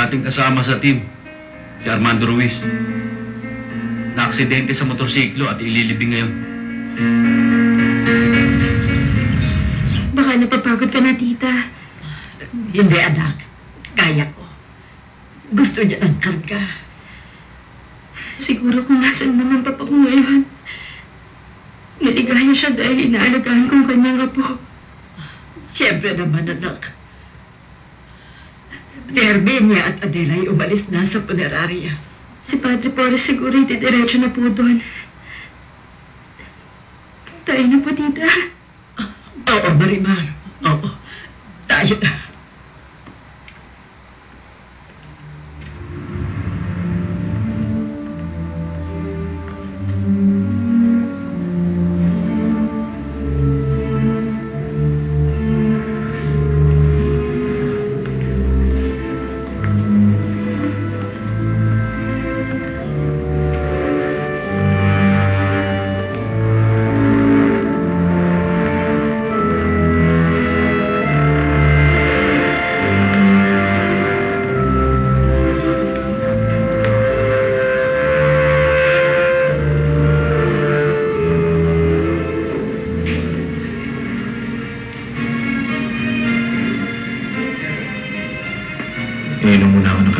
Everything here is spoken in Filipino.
dating kasama sa team, si Armando Ruiz. Na-aksidente sa motorsiklo at ililibing ngayon. Baka napapagod ka na, tita. Hindi, anak. Kaya ko. Gusto niya ng karga. Siguro kung nasan naman papa ko ngayon. Naligaya siya dahil inaalagaan kong kanyang apo. Siyempre naman, anak. Si Herminia at Adela ay umalis na sa punerarya. Si Padre Porres siguro itidiretso na po doon. Tayo na po, tita. Oo, Marimar. Oo. Tayo na. Inom muna ako ng